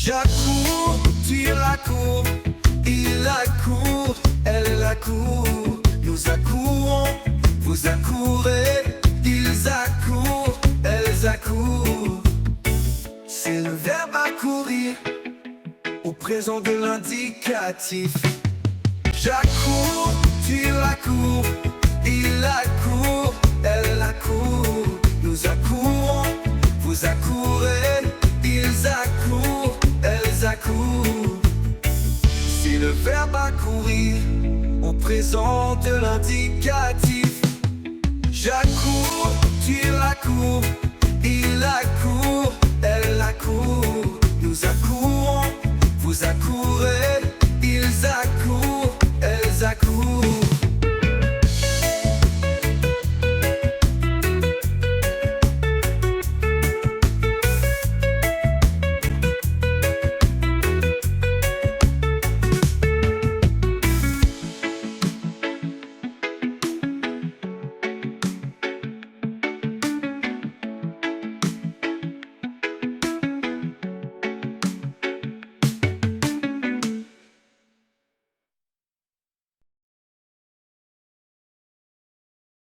J'accours, tu accours, il accourt, elle accourt. Nous accourons, vous accourez, ils accourent, elles accourent. C'est le verbe accourir au présent de l'indicatif. J'accours, tu accours, il accourt, elle accourt. Nous accourons, vous accourez, ils accourent, elles accourent. C'est le verbe accourir au présent de l'indicatif. J'accours, tu accours,